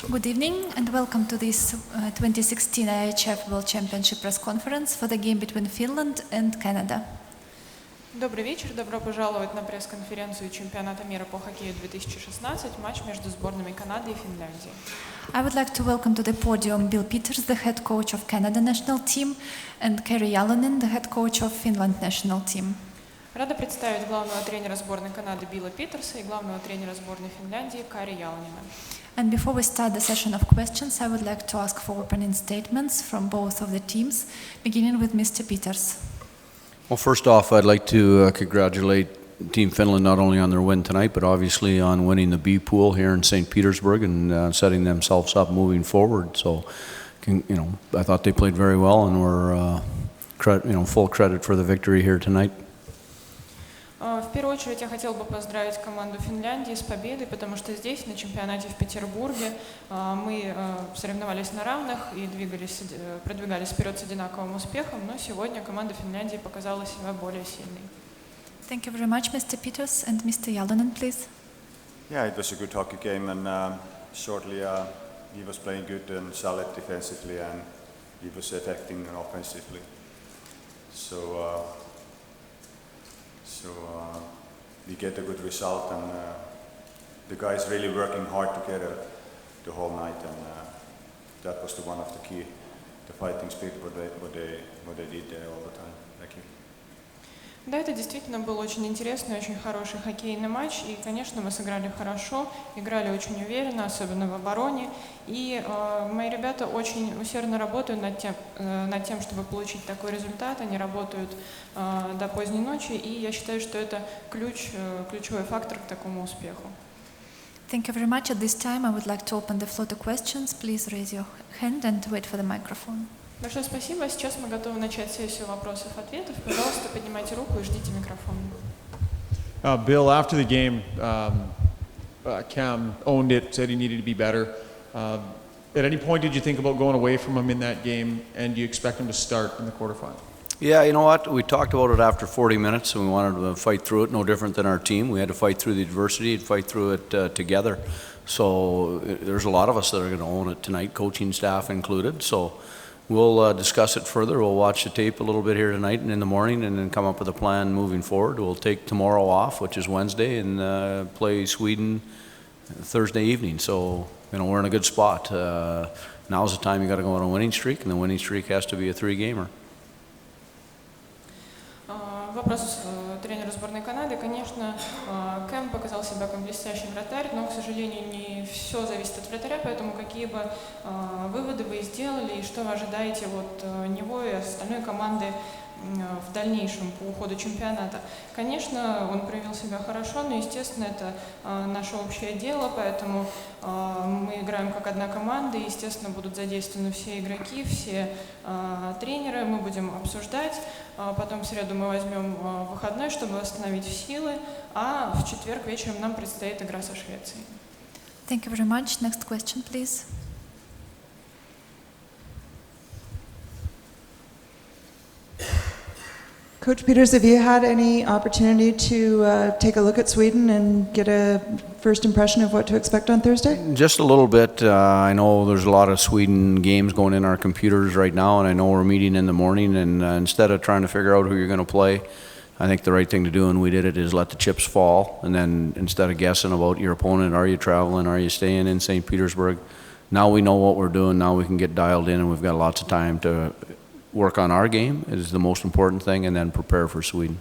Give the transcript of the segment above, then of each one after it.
Good evening and welcome to this 2016 IHF World Championship press conference for the game between Finland and Canada. Добрый вечер, добро пожаловать на пресс-конференцию чемпионата мира по хоккею 2016, матч между сборными Канады и Финляндии. I would like to welcome to the podium Bill Peters, the head coach of Canada national team, and Kari Jalonen, the head coach of Finland national team. Рада представить главного тренера сборной Канады Билла Питерса и главного тренера сборной Финляндии Кари Ялонена. And before we start the session of questions, I would like to ask for opening statements from both of the teams, beginning with Mr. Peters. Well, first off, I'd like to congratulate Team Finland not only on their win tonight, but obviously on winning the B pool here in St. Petersburg and setting themselves up moving forward. So, I thought they played very well and were, full credit for the victory here tonight. В первую очередь я хотел бы поздравить команду Финляндии с победой, потому что здесь, на чемпионате в Петербурге, мы соревновались на равных и продвигались вперед с одинаковым успехом, но сегодня команда Финляндии показала себя более сильной. Thank you very much, Mr. Peters, and Mr. Jalonen, please. Yeah, it was a good hockey game, and shortly he was playing good and solid defensively, and he was attacking offensively. So we get a good result, and the guys really working hard together the whole night, and that was one of the key, the fighting spirit what they did there all the time. Thank you. Да, это действительно был очень интересный, очень хороший хоккейный матч, и, конечно, мы сыграли хорошо, играли очень уверенно, особенно в обороне, и мои ребята очень усердно работают над тем, чтобы получить такой результат, они работают до поздней ночи, и я считаю, что это ключевой фактор к такому успеху. Thank you very much. At this time, I would like to open the floor to questions. Please raise your hand and wait for the microphone. Большое спасибо. Сейчас мы готовы начать сессию вопросов-ответов. Пожалуйста, поднимайте руку и ждите микрофона. Bill, after the game, Cam owned it, said he needed to be better. At any point, did you think about going away from him in that game, and do you expect him to start in the quarterfinal? Yeah, you know what? We talked about it after 40 minutes, and we wanted to fight through it, no different than our team. We had to fight through the adversity and fight through it together. So there's a lot of us that are going to own it tonight, coaching staff included. So we'll discuss it further. We'll watch the tape a little bit here tonight and in the morning, and then come up with a plan moving forward. We'll take tomorrow off, which is Wednesday, and play Sweden Thursday evening. So, we're in a good spot. Now's the time you got to go on a winning streak, and the winning streak has to be a 3-gamer. Вопрос тренера сборной Канады. Конечно, Кэм показал себя как блестящий вратарь, но, к сожалению, не все зависит от вратаря, поэтому какие бы выводы вы сделали и что вы ожидаете от него и остальной команды в дальнейшем по уходу чемпионата. Конечно, он проявил себя хорошо, но, естественно, это наше общее дело, поэтому мы играем как одна команда, и, естественно, будут задействованы все игроки, все тренеры, мы будем обсуждать, потом в среду мы возьмем выходной, чтобы восстановить силы, а в четверг вечером нам предстоит игра со Швецией. Thank you very much. Next question, please. Coach Peters, have you had any opportunity to take a look at Sweden and get a first impression of what to expect on Thursday? Just a little bit. I know there's a lot of Sweden games going in our computers right now, and I know we're meeting in the morning, and instead of trying to figure out who you're going to play, I think the right thing to do, and we did it, is let the chips fall, and then instead of guessing about your opponent, are you traveling, are you staying in St. Petersburg, now we know what we're doing, now we can get dialed in, and we've got lots of time to work on our game is the most important thing, and then prepare for Sweden.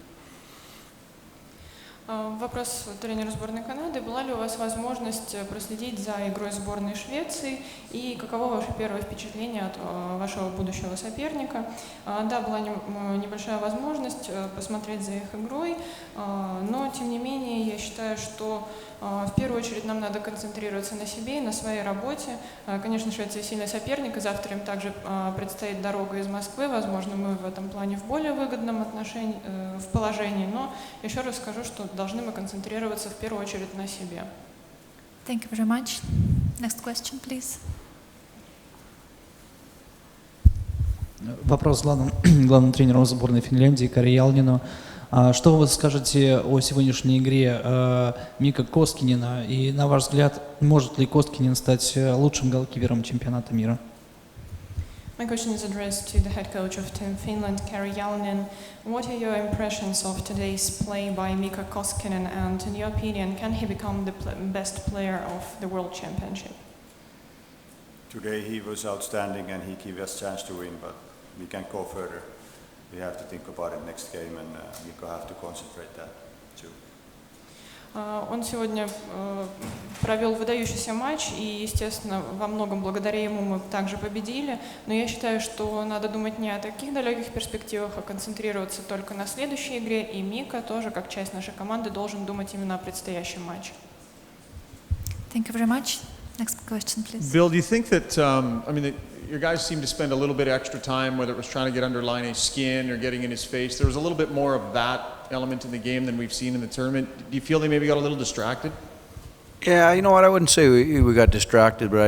Вопрос тренеру сборной Канады. Была ли у вас возможность проследить за игрой сборной Швеции и каково ваше первое впечатление от вашего будущего соперника? Да, была небольшая возможность посмотреть за их игрой, но тем не менее я считаю, что в первую очередь нам надо концентрироваться на себе и на своей работе. Конечно, Швеция сильный соперник, и завтра им также предстоит дорога из Москвы. Возможно, мы в этом плане в более выгодном положении, но еще раз скажу, что должны мы концентрироваться в первую очередь на себе. Thank you very much. Next question, please. Вопрос главному тренеру сборной Финляндии Кари Ялонену. Что вы скажете о сегодняшней игре Мика Коскинена? И, на ваш взгляд, может ли Коскинен стать лучшим голкипером чемпионата мира? My question is addressed to the head coach of Team Finland, Kari Jallonen. What are your impressions of today's play by Mika Koskinen, and in your opinion, can he become the best player of the World Championship? Today he was outstanding and he gave us a chance to win, but we can't go further. We have to think about it next game, and Mika have to concentrate that too. Он сегодня провел выдающийся матч, и, естественно, во многом благодаря ему мы также победили. Но я считаю, что надо думать не о таких далеких перспективах, а концентрироваться только на следующей игре. И Мика тоже, как часть нашей команды, должен думать именно о предстоящем матче. Thank you very much. Next question, please. Bill, do you think that, your guys seem to spend a little bit extra time, whether it was trying to get under Laine's skin or getting in his face, there was a little bit more of that element in the game than we've seen in the tournament. Do you feel they maybe got a little distracted? Yeah, you know what, I wouldn't say we got distracted, but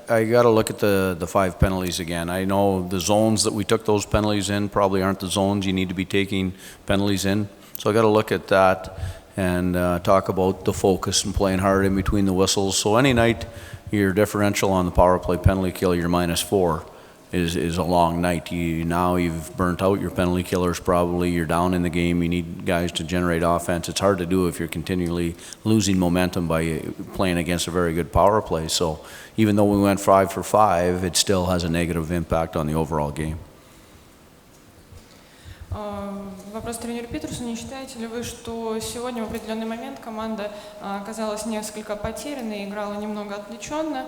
I got to look at the 5 penalties again. I know the zones that we took those penalties in probably aren't the zones you need to be taking penalties in. So I got to look at that and talk about the focus and playing hard in between the whistles. So any night your differential on the power play penalty kill, you're -4, is a long night. Now you've burnt out your penalty killers probably, you're down in the game, you need guys to generate offense. It's hard to do if you're continually losing momentum by playing against a very good power play. So even though we went 5 for 5, it still has a negative impact on the overall game. Вопрос тренеру Питерсу. Не считаете ли вы, что сегодня в определенный момент команда оказалась несколько потерянной и играла немного отвлеченно?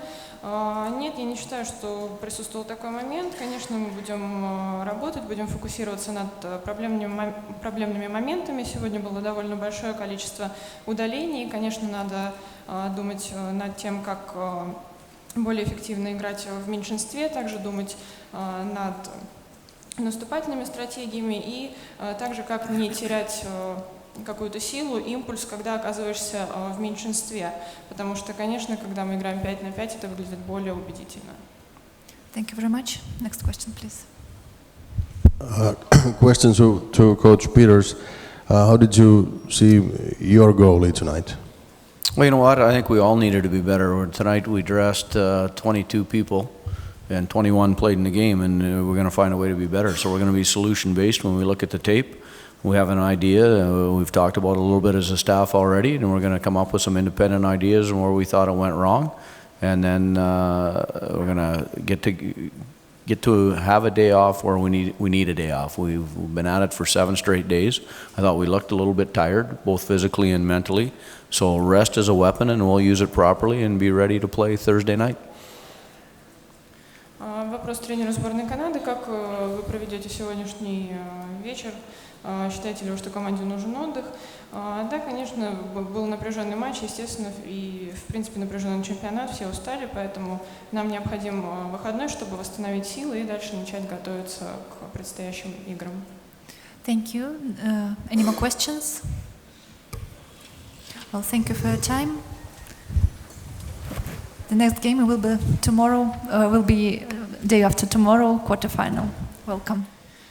Нет, я не считаю, что присутствовал такой момент. Конечно, мы будем работать, будем фокусироваться над проблемными моментами. Сегодня было довольно большое количество удалений. Конечно, надо думать над тем, как более эффективно играть в меньшинстве, также думать над наступательными стратегиями и также как не терять какую-то силу, импульс, когда оказываешься в меньшинстве. Потому что, конечно, когда мы играем 5 на 5, это выглядит более убедительно. Thank you very much. Next question, please. Question to Coach Peters. How did you see your goalie tonight? Well, you know what? I think we all needed to be better. Tonight we dressed 22 people, and 21 played in the game, and we're going to find a way to be better. So we're going to be solution-based when we look at the tape. We have an idea. We've talked about it a little bit as a staff already, and we're going to come up with some independent ideas and where we thought it went wrong. And then we're going to get to have a day off where we need a day off. We've been at it for 7 straight days. I thought we looked a little bit tired, both physically and mentally. So rest is a weapon, and we'll use it properly and be ready to play Thursday night. Вопрос тренеру сборной Канады. Как вы проведете сегодняшний вечер? Считаете ли вы, что команде нужен отдых? Да, конечно, был напряженный матч, естественно, и, в принципе, напряженный чемпионат, все устали, поэтому нам необходим выходной, чтобы восстановить силы и дальше начать готовиться к предстоящим играм. Thank you. Any more questions? Well, thank you for your time. The next game will be tomorrow, will be day after tomorrow, quarterfinal. Welcome.